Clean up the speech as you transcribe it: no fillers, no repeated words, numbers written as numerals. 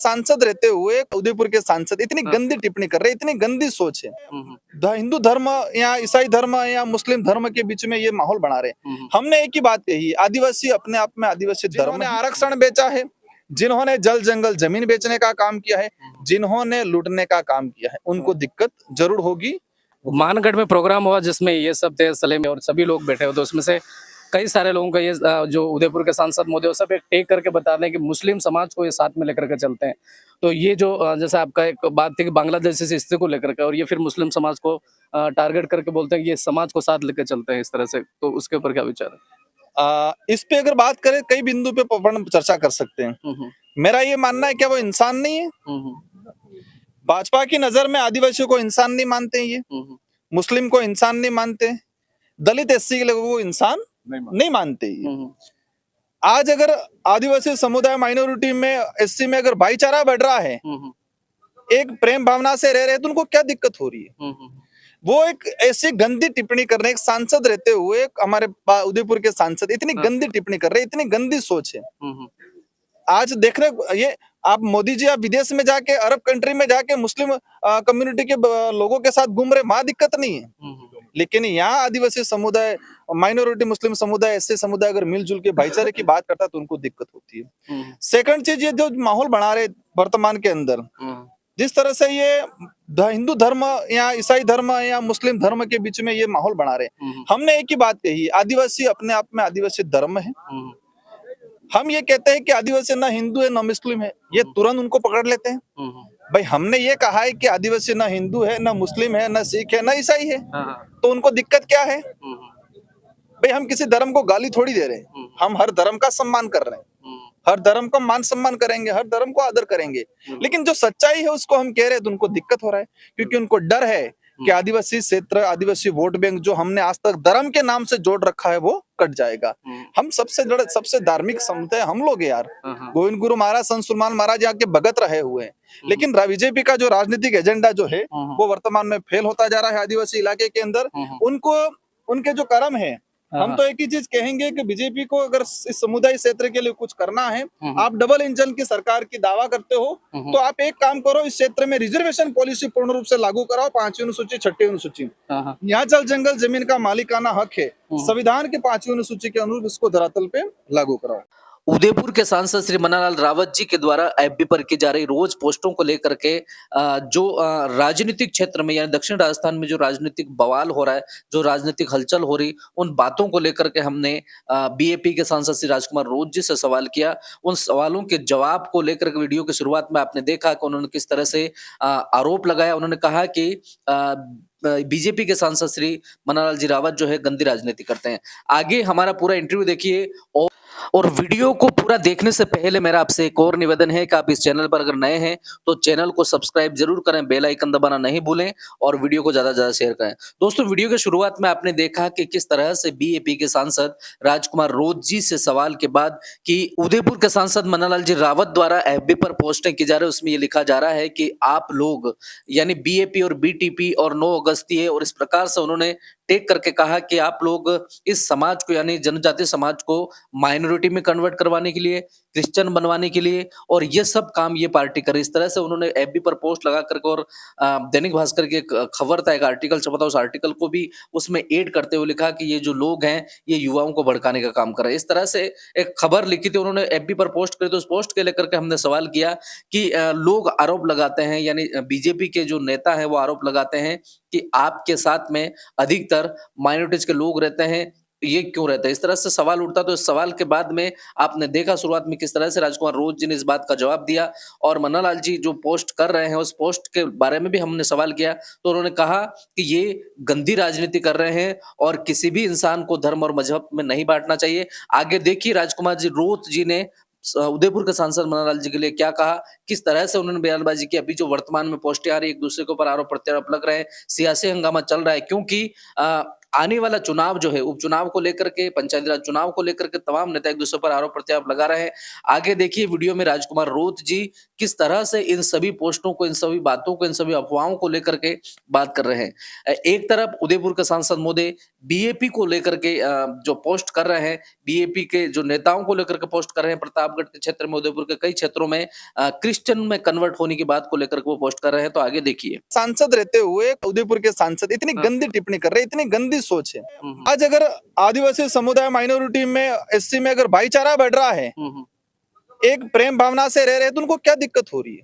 सांसद रहते हुए उदयपुर के सांसद इतनी गंदी टिप्पणी कर रहे हैं, इतनी गंदी सोच है। हिंदू धर्म या ईसाई धर्म या मुस्लिम धर्म के बीच में ये माहौल बना रहे हैं। हमने एक ही बात कही, आदिवासी अपने आप में आदिवासी धर्म ने आरक्षण बेचा है, जिन्होंने जल जंगल जमीन बेचने का काम किया है, जिन्होंने लूटने का काम किया है, उनको दिक्कत जरूर होगी। मानगढ़ में प्रोग्राम हुआ जिसमें ये सब थे सलेम और सभी लोग बैठे हुए, तो उसमें से कई सारे लोगों का ये जो उदयपुर के सांसद महोदय वो सब एक टेक करके बता रहे हैं कि मुस्लिम समाज को ये साथ में लेकर के चलते हैं। तो ये जो जैसा आपका एक बात थी कि बांग्लादेश जैसी स्थिति को लेकर के, और ये फिर मुस्लिम समाज को टारगेट करके बोलते हैं कि ये समाज को साथ लेकर चलते हैं इस तरह से, तो उसके ऊपर क्या विचार है? इस पे अगर बात करें कई बिंदु पे अपन चर्चा कर सकते हैं। मेरा ये मानना है, क्या वो इंसान नहीं है? भाजपा की नजर में आदिवासियों को इंसान नहीं मानते हैं, ये मुस्लिम को इंसान नहीं मानते, दलित एससी के लोगों को इंसान नहीं मानते ये। आज अगर आदिवासी समुदाय माइनॉरिटी में एससी में अगर भाईचारा बढ़ रहा है, एक प्रेम भावना से रह रहे हैं, तो उनको क्या दिक्कत हो रही है? वो एक ऐसी गंदी टिप्पणी कर रहे हैं, एक सांसद रहते हुए हमारे उदयपुर के सांसद इतनी गंदी टिप्पणी कर रहे हैं, इतनी गंदी सोच है। आज देख रहे ये आप मोदी जी, आप विदेश में जाके अरब कंट्री में जाके मुस्लिम कम्युनिटी के लोगों के साथ घूम रहे, वहां दिक्कत नहीं है। लेकिन यहाँ आदिवासी समुदाय, माइनॉरिटी मुस्लिम समुदाय, ऐसे समुदाय अगर मिलजुल के भाईचारे की बात करता है तो उनको दिक्कत होती है। सेकंड चीज, ये जो माहौल बना रहे वर्तमान के अंदर, जिस तरह से ये हिंदू धर्म या ईसाई धर्म या मुस्लिम धर्म के बीच में ये माहौल बना रहे, हमने एक ही बात कही, आदिवासी अपने आप में आदिवासी धर्म है। हम ये कहते हैं कि आदिवासी ना हिंदू है ना मुस्लिम है, ये तुरंत उनको पकड़ लेते हैं। भाई हमने ये कहा है कि आदिवासी ना हिंदू है ना मुस्लिम है ना सिख है ना ईसाई है, तो उनको दिक्कत क्या है? भाई हम किसी धर्म को गाली थोड़ी दे रहे हैं, हम हर धर्म का सम्मान कर रहे हैं, हर धर्म का मान सम्मान करेंगे, हर धर्म को आदर करेंगे। लेकिन जो सच्चाई है उसको हम कह रहे हैं तो उनको दिक्कत हो रहा है, क्योंकि उनको डर है कि आदिवासी क्षेत्र, आदिवासी वोट बैंक जो हमने आज तक धर्म के नाम से जोड़ रखा है वो कट जाएगा। हम सबसे धार्मिक समुदाय हम लोग यार, गोविंद गुरु महाराज, संत सुरमान महाराज यहाँ के भगत रहे हुए हैं। लेकिन बीजेपी का जो राजनीतिक एजेंडा जो है वो वर्तमान में फेल होता जा रहा है आदिवासी इलाके के अंदर। उनको उनके जो कर्म है, हम तो एक ही चीज कहेंगे कि बीजेपी को अगर इस समुदाय क्षेत्र के लिए कुछ करना है, आप डबल इंजन की सरकार की दावा करते हो, तो आप एक काम करो, इस क्षेत्र में रिजर्वेशन पॉलिसी पूर्ण रूप से लागू कराओ, 5वीं अनुसूची 6वीं अनुसूची। यहाँ जल जंगल जमीन का मालिकाना हक है, संविधान के 5वीं अनुसूची के अनुरूप इसको धरातल पे लागू कराओ। उदयपुर के सांसद श्री मन्नालाल रावत जी के द्वारा एफबी पर की जा रही रोज पोस्टों को लेकर के जो राजनीतिक क्षेत्र में यानी दक्षिण राजस्थान में जो राजनीतिक बवाल हो रहा है, जो राजनीतिक हलचल हो रही, उन बातों को लेकर के हमने बीएपी के सांसद श्री राजकुमार रोज जी से सवाल किया। उन सवालों के जवाब को लेकर के वीडियो की शुरुआत में आपने देखा कि उन्होंने किस तरह से आरोप लगाया। उन्होंने कहा कि बीजेपी के सांसद श्री मन्नालाल जी रावत जो है गंदी राजनीति करते हैं। आगे हमारा पूरा इंटरव्यू देखिए, और वीडियो को पूरा देखने से पहले मेरा आपसे एक और निवेदन है कि आप इस चैनल पर अगर नए हैं तो चैनल को सब्सक्राइब जरूर करें, बेल आइकन दबाना नहीं भूलें और वीडियो को ज्यादा से ज्यादा शेयर करें। दोस्तों, वीडियो के शुरुआत में आपने देखा कि किस तरह से बीएपी के सांसद राजकुमार रोज जी से सवाल के बाद कि उदयपुर के सांसद मन्नालाल जी रावत द्वारा एफबी पर पोस्टिंग की जा रही है, उसमें ये लिखा जा रहा है कि आप लोग यानी बीएपी और बीटीपी और 9 अगस्ती है, और इस प्रकार से उन्होंने टेक करके कहा कि आप लोग इस समाज को यानी जनजातीय समाज को माइनॉरिटी में कन्वर्ट करवाने के लिए, क्रिश्चियन बनवाने के लिए, और ये सब काम ये पार्टी करे। इस तरह से उन्होंने एफबी पर पोस्ट लगा करके, और दैनिक भास्कर की एक खबर था, एक आर्टिकल छपा था, उस आर्टिकल को भी उसमें ऐड करते हुए लिखा कि ये जो लोग हैं ये युवाओं को भड़काने का काम कर रहे हैं। इस तरह से एक खबर लिखी थी उन्होंने, एफबी पर पोस्ट करी। तो उस पोस्ट के लेकर के हमने सवाल किया कि लोग आरोप लगाते हैं, यानी बीजेपी के जो नेता है वो आरोप लगाते हैं कि आपके साथ में अधिकतर माइनॉरिटीज के लोग रहते हैं, ये क्यों रहता है? इस तरह से सवाल उठता। तो इस सवाल के बाद में आपने देखा शुरुआत में किस तरह से राजकुमार रोज जी ने इस बात का जवाब दिया, और मन्नालाल जी जो पोस्ट कर रहे हैं उस पोस्ट के बारे में भी हमने सवाल किया। तो उन्होंने कहा कि ये गंदी राजनीति कर रहे हैं और किसी भी इंसान को धर्म और मजहब में नहीं बांटना चाहिए। आगे देखिए राजकुमार जी रोज जी ने उदयपुर के सांसद मन्नालाल जी के लिए क्या कहा, किस तरह से उन्होंने बयानबाजी की। अभी जो वर्तमान में पोस्टें आ रही, एक दूसरे के ऊपर आरोप प्रत्यारोप लग रहे हैं, सियासी हंगामा चल रहा है, क्योंकि आने वाला चुनाव जो है, उपचुनाव को लेकर के, पंचायती राज चुनाव को लेकर के तमाम नेता एक दूसरे पर आरोप प्रत्यारोप लगा रहे हैं। आगे देखिए वीडियो में राजकुमार रोत जी किस तरह से इन सभी पोस्टों को, इन सभी बातों को, इन सभी अफवाहों को लेकर के बात कर रहे हैं। एक तरफ उदयपुर के सांसद महोदय बीएपी को लेकर के जो पोस्ट कर रहे हैं, बीएपी के जो नेताओं को लेकर के पोस्ट कर रहे हैं, प्रतापगढ़ के क्षेत्र में, उदयपुर के कई क्षेत्रों में क्रिश्चियन में कन्वर्ट होने की बात को लेकर के वो पोस्ट कर रहे हैं। तो आगे देखिए। सांसद रहते हुए उदयपुर के सांसद इतनी गंदी टिप्पणी कर रहे हैं, इतनी गंदी सोच है। आज अगर आदिवासी समुदाय माइनॉरिटी में, एससी में अगर भाईचारा बढ़ रहा है, एक प्रेम भावना से रह रहे हैं, तो उनको क्या दिक्कत हो रही है?